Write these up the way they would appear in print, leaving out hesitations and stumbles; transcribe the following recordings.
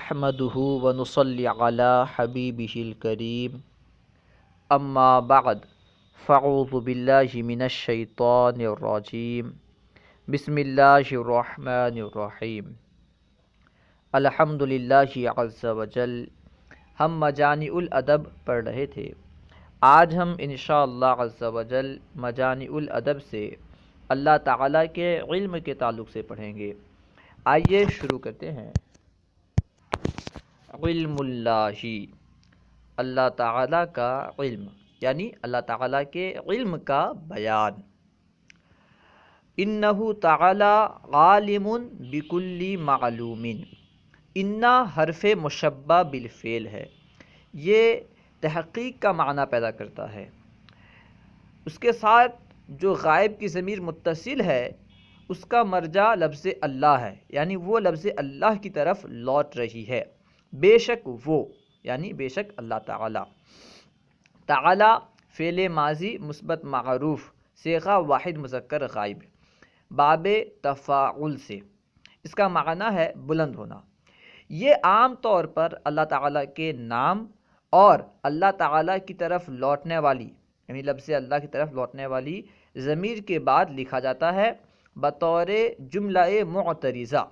نحمده ونصلي على حبيبه الكريم أما بعد فأعوذ بالله من الشيطان الرجيم بسم الله الرحمن الرحيم الحمد لله عز وجل۔ ہم مجانع الادب پڑھ رہے تھے۔ آج ہم انشاءاللہ عز وجل مجانع الادب سے اللہ تعالیٰ کے علم کے تعلق سے پڑھیں گے۔ آئیے شروع کرتے ہیں۔ علم اللہ، اللہ تعالیٰ کا علم، یعنی اللہ تعالیٰ کے علم کا بیان۔ انہ تعالی عالم بکل معلوم، انا حرف مشبہ بالفعل ہے، یہ تحقیق کا معنی پیدا کرتا ہے۔ اس کے ساتھ جو غائب کی ضمیر متصل ہے اس کا مرجع لفظ اللہ ہے، یعنی وہ لفظ اللہ کی طرف لوٹ رہی ہے۔ بے شک وہ، یعنی بے شک اللہ تعالی۔ تعالی فعل ماضی مثبت معروف، صیغہ واحد مذکر غائب، باب تفاعل سے، اس کا معنی ہے بلند ہونا۔ یہ عام طور پر اللہ تعالیٰ کے نام اور اللہ تعالیٰ کی طرف لوٹنے والی، یعنی لفظ اللہ کی طرف لوٹنے والی ضمیر کے بعد لکھا جاتا ہے بطور جملہ معترضہ۔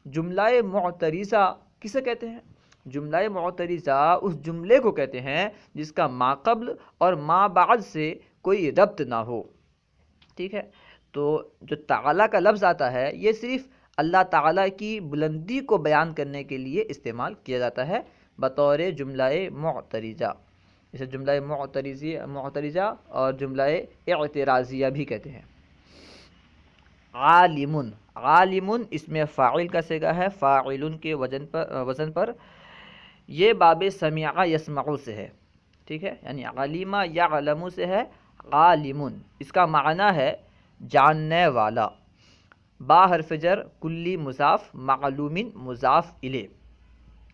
جملہ معترضہ کسے کہتے ہیں؟ جملہ معترضہ اس جملے کو کہتے ہیں جس کا ما قبل اور ما بعد سے کوئی ربط نہ ہو۔ ٹھیک ہے، تو جو تعالیٰ کا لفظ آتا ہے یہ صرف اللہ تعالیٰ کی بلندی کو بیان کرنے کے لیے استعمال کیا جاتا ہے بطور جملہ معترضہ۔ اسے جملہ معترضہ اور جملہ اعتراضیہ بھی کہتے ہیں۔ عالم، عالم اس میں فاعل کا صیغہ ہے، فاعل کے وزن پر، یہ باب سمع یسمع سے ہے۔ ٹھیک ہے، یعنی علم یعلم سے ہے، عالم اس کا معنی ہے جاننے والا۔ با حرف جر کلی مضاف، معلوم مضاف الیہ۔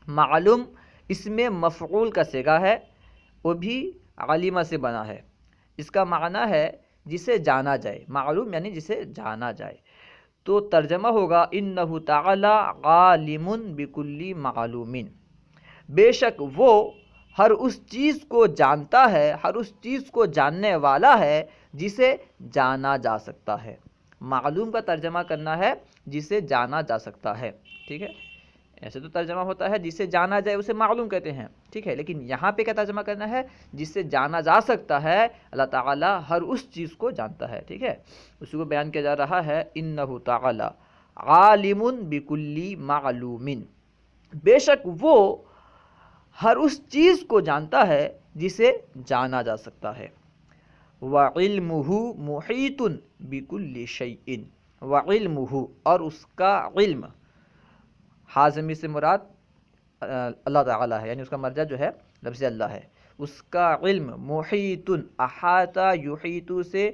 معلوم اس میں مفعول کا صیغہ ہے، وہ بھی علم سے بنا ہے، اس کا معنی ہے جسے جانا جائے۔ معلوم یعنی جسے جانا جائے، تو ترجمہ ہوگا انہ تعالی عالم بکل معلوم، بے شک وہ ہر اس چیز کو جانتا ہے، ہر اس چیز کو جاننے والا ہے جسے جانا جا سکتا ہے۔ معلوم کا ترجمہ کرنا ہے جسے جانا جا سکتا ہے۔ ٹھیک ہے، ایسے تو ترجمہ ہوتا ہے جسے جانا جائے اسے معلوم کہتے ہیں، ٹھیک ہے، لیکن یہاں پہ کیا ترجمہ کرنا ہے؟ جسے جانا جا سکتا ہے۔ اللہ تعالیٰ ہر اس چیز کو جانتا ہے، ٹھیک ہے، اسی کو بیان کیا جا رہا ہے انہ تعالی عالم بکل معلوم، بے شک وہ ہر اس چیز کو جانتا ہے جسے جانا جا سکتا ہے۔ وعلمہ محیط بکل شیء، وعلمہ اور اس کا علم، حاضمی سے مراد اللہ تعالیٰ ہے، یعنی اس کا مرجع جو ہے لفظ اللہ ہے۔ اس کا علم محیط، احاطہ یحیط سے،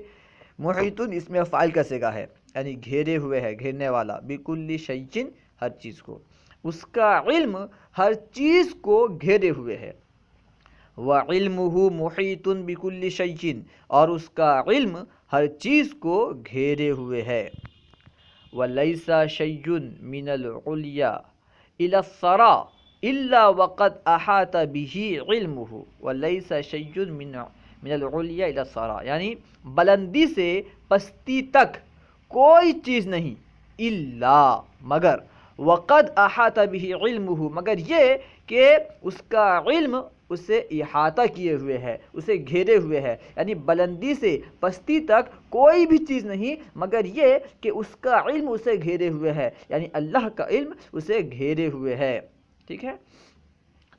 محیط اس میں فاعل کا صیغہ ہے، یعنی گھیرے ہوئے ہے، گھیرنے والا، بکل شیء ہر چیز کو، اس کا علم ہر چیز کو گھیرے ہوئے ہے۔ وعلمہ محیط بکل شیء اور اس کا علم ہر چیز کو گھیرے ہوئے ہے۔ وَلَيْسَ شَيْءٌ مِّنَ الْعُلْيَا إِلَى الثَّرَى إِلَّا وَقَدْ أَحَاطَ بِهِ عِلْمُهُ وَلَيْسَ شَيْءٌ مِّنَ الْعُلْيَا إِلَى الثَّرَى، یعنی بلندی سے پستی تک کوئی چیز نہیں، الا مگر، وقد احاط به علمہ مگر یہ کہ اس کا علم اسے احاطہ کیے ہوئے ہے، اسے گھیرے ہوئے ہے، یعنی بلندی سے پستی تک کوئی بھی چیز نہیں مگر یہ کہ اس کا علم اسے گھیرے ہوئے ہے، یعنی اللہ کا علم اسے گھیرے ہوئے ہے۔ ٹھیک ہے،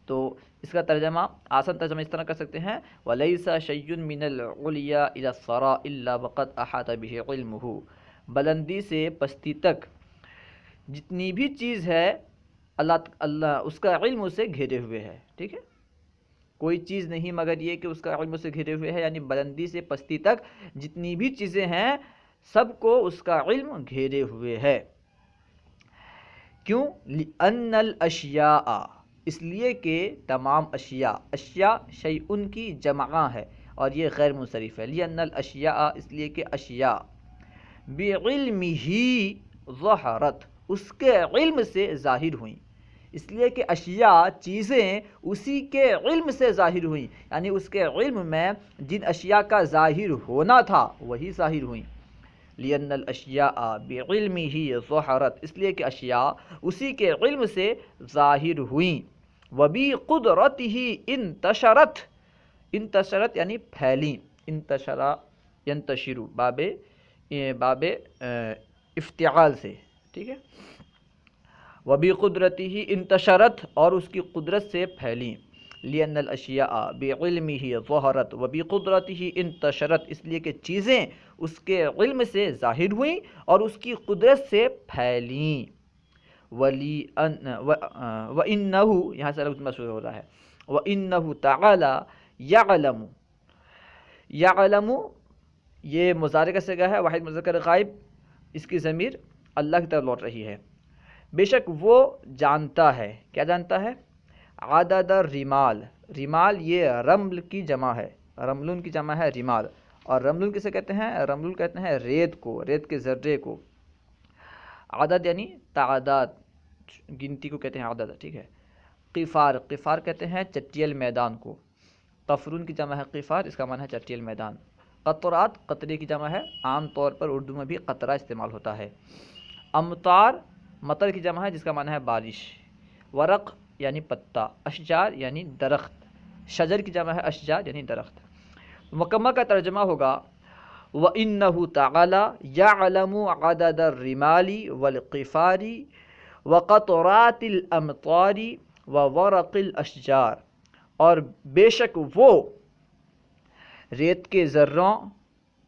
تو اس کا ترجمہ، آسان ترجمہ اس طرح کر سکتے ہیں وَلَيْسَ شَيْءٌ مِّنَ الْعُلْيَا إِلَى الثَّرَى إِلَّا وَقَدْ أَحَاطَ بِهِ عِلْمُهُ، بلندی سے پستی تک جتنی بھی چیز ہے اللہ اس کا علم اسے گھیرے ہوئے ہے۔ ٹھیک ہے، کوئی چیز نہیں مگر یہ کہ اس کا علم اسے گھیرے ہوئے ہے، یعنی بلندی سے پستی تک جتنی بھی چیزیں ہیں سب کو اس کا علم گھیرے ہوئے ہے۔ کیوں؟ لِأَنَّ الْأَشْيَاءَ، اس لیے کہ تمام اشیاء، اشیاء شیء کی جمع ہے اور یہ غیر منصرف ہے۔ لِأَنَّ الْأَشْيَاءَ اس لیے کہ اشیاء بِعِلْمِهِ ظَهَرَتْ اس کے علم سے ظاہر ہوئیں، اس لیے کہ اشیاء چیزیں اسی کے علم سے ظاہر ہوئیں، یعنی اس کے علم میں جن اشیاء کا ظاہر ہونا تھا وہی ظاہر ہوئیں۔ لِأَنَّ الْأَشْيَاءَ بِعِلْمِهِ ظَهَرَتْ، اس لیے کہ اشیاء اسی کے علم سے ظاہر ہوئیں۔ وَبِقُدْرَتِهِ انتشرت، انتشرت یعنی پھیلیں، انتشرا ینتشر باب افتعال سے، ٹھیک ہے۔ وَبِقُدْرَتِهِ انتشرت، اور اس کی قدرت سے پھیلیں۔ لِأَنَّ الْأَشْيَاءَ بِعِلْمِهِ ظَهَرَتْ وَبِقُدْرَتِهِ انتشرت، اس لیے کہ چیزیں اس کے علم سے ظاہر ہوئیں اور اس کی قدرت سے پھیلیں۔ وَإِنَّهُ، یہاں سے الگ شروع ہو رہا ہے، وَإِنَّهُ تَعَالَى يَعْلَمُ، يَعْلَمُ یہ مضارع کا صیغہ ہے، واحد مذکر غائب، اس کی ضمیر اللہ کی طرف لوٹ رہی ہے۔ بے شک وہ جانتا ہے، کیا جانتا ہے؟ عدد الرمال، رمال یہ رمل کی جمع ہے، رملن کی جمع ہے رمال، اور رملن کسے کہتے ہیں؟ رملن کہتے ہیں ریت کو، ریت کے ذرے کو۔ عدد یعنی تعداد، گنتی کو کہتے ہیں عدد، ٹھیک ہے۔ قفار، قفار کہتے ہیں چٹیل میدان کو، قفرن کی جمع ہے قفار، اس کا معنی ہے چٹیل میدان۔ قطرات، قطرے کی جمع ہے، عام طور پر اردو میں بھی قطرہ استعمال ہوتا ہے۔ امطار، مطر کی جمع ہے جس کا معنی ہے بارش۔ ورق یعنی پتا، اشجار یعنی درخت، شجر کی جمع ہے اشجار یعنی درخت۔ مکمل کا ترجمہ ہوگا وَإِنَّهُ تَعَالَى يَعْلَمُ عَدَدَ الرِّمَالِ وَالْقِفَارِ وَقَطْرَاتِ الْأَمْطَارِ وَوَرَقِ الْأَشْجَارِ، اور بے شک وہ ریت کے ذروں،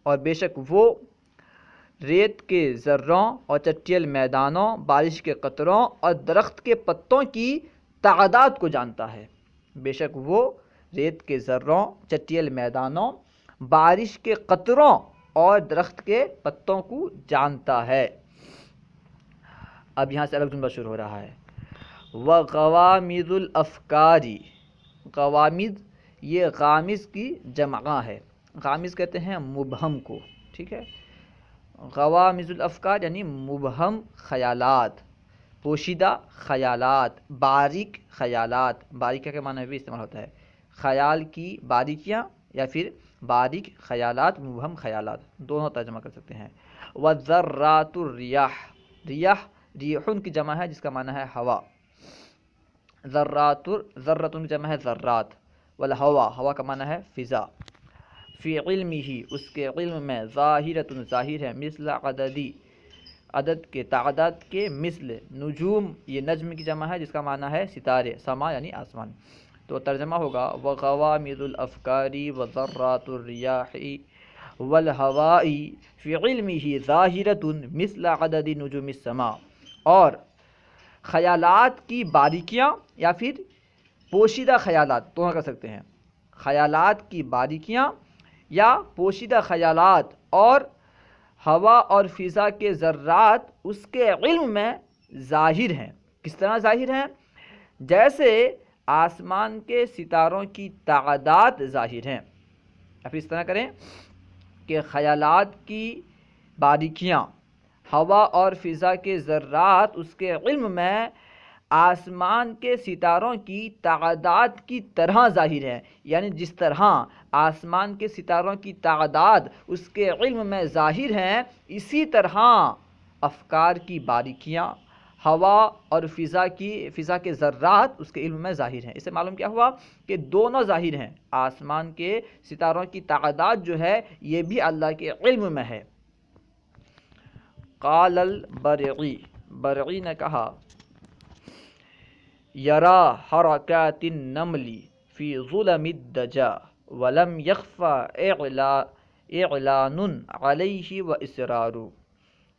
اور بے شک وہ ریت کے ذروں اور چٹیل میدانوں، بارش کے قطروں اور درخت کے پتوں کی تعداد کو جانتا ہے۔ بے شک وہ ریت کے ذروں، چٹیل میدانوں، بارش کے قطروں اور درخت کے پتوں کو جانتا ہے۔ اب یہاں سے الگ جملہ شروع ہو رہا ہے۔ وَغَوَامِضُ الْأَفْكَارِ، غوامض یہ غامض کی جمع ہے، غامض کہتے ہیں مبہم کو، ٹھیک ہے۔ غوامض الافکار یعنی مبہم خیالات، پوشیدہ خیالات، باریک خیالات، باریک کے معنی بھی استعمال ہوتا ہے، خیال کی باریکیاں یا پھر باریک خیالات، مبہم خیالات، دونوں ترجمہ کر سکتے ہیں۔ وَالذَّرَّاتُ الرِّيَاحُ، ریاح ریحٌ کی جمع ہے جس کا معنی ہے ہوا۔ ذراتن کی جمع ہے ذرات۔ والہوا، ہوا کا معنی ہے فضا۔ فی علمہ، اس کے علم میں، ظاہرۃ ظاہر ہے، مثل عددی، عدد کے تعداد کے، مثل نجوم یہ نجم کی جمع ہے جس کا معنی ہے ستارے، سما یعنی آسمان۔ تو ترجمہ ہوگا وغوامض الافکار وذرات الریاح والہواء فی علمہ ظاہرۃ مثل عدد نجوم السماء، اور خیالات کی باریکیاں یا پھر پوشیدہ خیالات، دونوں کر سکتے ہیں، خیالات کی باریکیاں یا پوشیدہ خیالات اور ہوا اور فضا کے ذرات اس کے علم میں ظاہر ہیں۔ کس طرح ظاہر ہیں؟ جیسے آسمان کے ستاروں کی تعداد ظاہر ہیں، یا پھر اس طرح کریں کہ خیالات کی باریکیاں، ہوا اور فضا کے ذرات اس کے علم میں آسمان کے ستاروں کی تعداد کی طرح ظاہر ہے، یعنی جس طرح آسمان کے ستاروں کی تعداد اس کے علم میں ظاہر ہیں، اسی طرح افکار کی باریکیاں، ہوا اور فضا کے ذرات اس کے علم میں ظاہر ہیں۔ اس سے معلوم کیا ہوا کہ دونوں ظاہر ہیں، آسمان کے ستاروں کی تعداد جو ہے یہ بھی اللہ کے علم میں ہے۔ قال البرعی، برعی نے کہا یرا حرکات النمل فی ظلم الدجا ولم یخفى اعلان علیہ و اسرار۔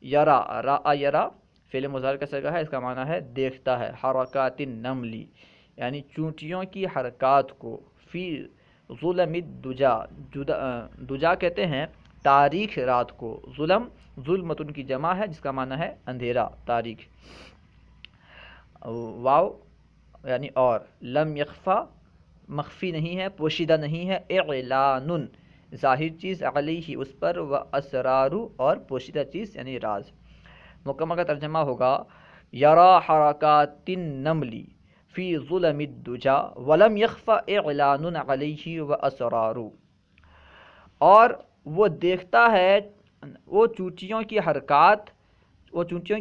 یرا، را یرا فعل مضارع کا صیغہ ہے، اس کا معنی ہے دیکھتا ہے، حرکات النمل یعنی چونٹیوں کی حرکات کو، فی ظلم الدجا، دجا کہتے ہیں تاریک رات کو، ظلم ظلمتن کی جمع ہے جس کا معنی ہے اندھیرا، تاریک۔ واو یعنی اور، لم یخفا مخفی نہیں ہے، پوشیدہ نہیں ہے، اعلان ظاہر چیز، علیہ اس پر، و اسرار اور پوشیدہ چیز یعنی راز۔ مکمل کا ترجمہ ہوگا یرا حرکات النمل فی ظلم الدجا ولم یخف اعلان علیہ و اسرار، اور وہ دیکھتا ہے وہ چونٹیوں کی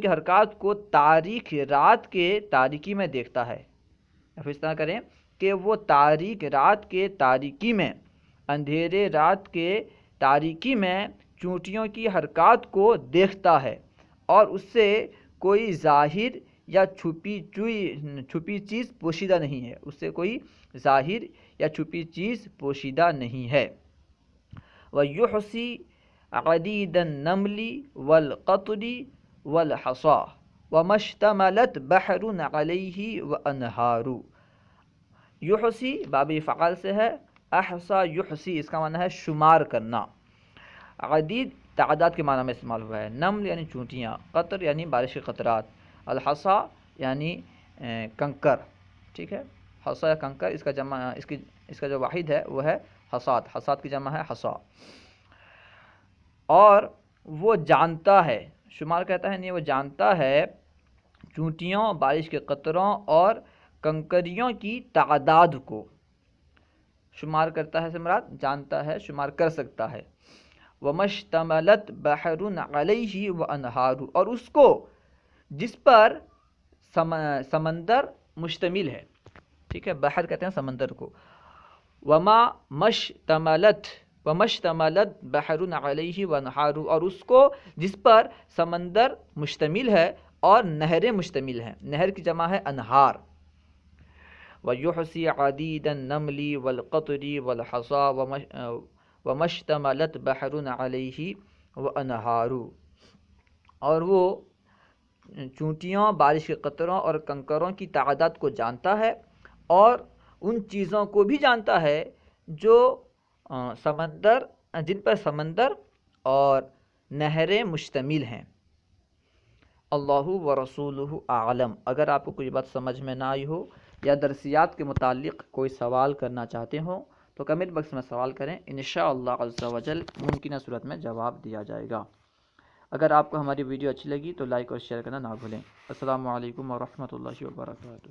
حرکات کو تاریک رات کے تاریکی میں دیکھتا ہے، پھر اس طرح کریں کہ وہ تاریک رات کے تاریکی میں، اندھیرے رات کے تاریکی میں چونٹیوں کی حرکات کو دیکھتا ہے، اور اس سے کوئی ظاہر یا چھپی چیز پوشیدہ نہیں ہے، اس سے کوئی ظاہر یا چھپی چیز پوشیدہ نہیں ہے۔ وَيُحْصِي عَدِيدَ النَّمْلِ وَالْقَطْرِ وَالْحَصَى وَمَا اشْتَمَلَتْ بَحْرٌ عَلَيْهِ وَأَنْهَارُ۔ یحصی باب فعال سے ہے، احصا یحصی اس کا معنی ہے شمار کرنا، عدید تعداد کے معنی میں استعمال ہوا ہے، نمل یعنی چونٹیاں، قطر یعنی بارش کے قطرات، الحصا یعنی کنکر، ٹھیک ہے، حصا یا کنکر اس کا جمع، اس کا جو واحد ہے وہ ہے حصاد، حصاد کی جمع ہے حصا۔ اور وہ جانتا ہے، شمار کہتا ہے نہیں، وہ جانتا ہے چونٹیوں، بارش کے قطروں اور کنکریوں کی تعداد کو، شمار کرتا ہے سے مراد جانتا ہے، شمار کر سکتا ہے۔ وَمَشْتَمَلَتْ بَحْرٌ عَلَيْهِ وَأَنْهَارُ، اور اس کو جس پر سمندر مشتمل ہے، ٹھیک ہے، بحر کہتے ہیں سمندر کو، وَمَا مَشْتَمَلَتْ بَحْرٌ عَلَيْهِ وَأَنْهَارُ، اور اس کو جس پر سمندر مشتمل ہے اور نہریں مشتمل ہیں، نہر کی جمع ہے انہار۔ وَيُحْصِي عَدِيدَ النَّمْلِ وَالْقَطْرِ وَالْحَصَى وَمَا اشْتَمَلَتْ بَحْرٌ عَلَيْهِ وَأَنْهَارُ، اور وہ چونٹیوں، بارش کے قطروں اور کنکروں کی تعداد کو جانتا ہے، اور ان چیزوں کو بھی جانتا ہے جو جن پر سمندر اور نہریں مشتمل ہیں۔ اللہ ورسولہ اعلم۔ اگر آپ کو کوئی بات سمجھ میں نہ آئی ہو یا درسیات کے متعلق کوئی سوال کرنا چاہتے ہوں تو کمنٹ باکس میں سوال کریں، انشاءاللہ عز و جل ممکنہ صورت میں جواب دیا جائے گا۔ اگر آپ کو ہماری ویڈیو اچھی لگی تو لائک اور شیئر کرنا نہ بھولیں۔ السلام علیکم ورحمۃ اللہ وبرکاتہ۔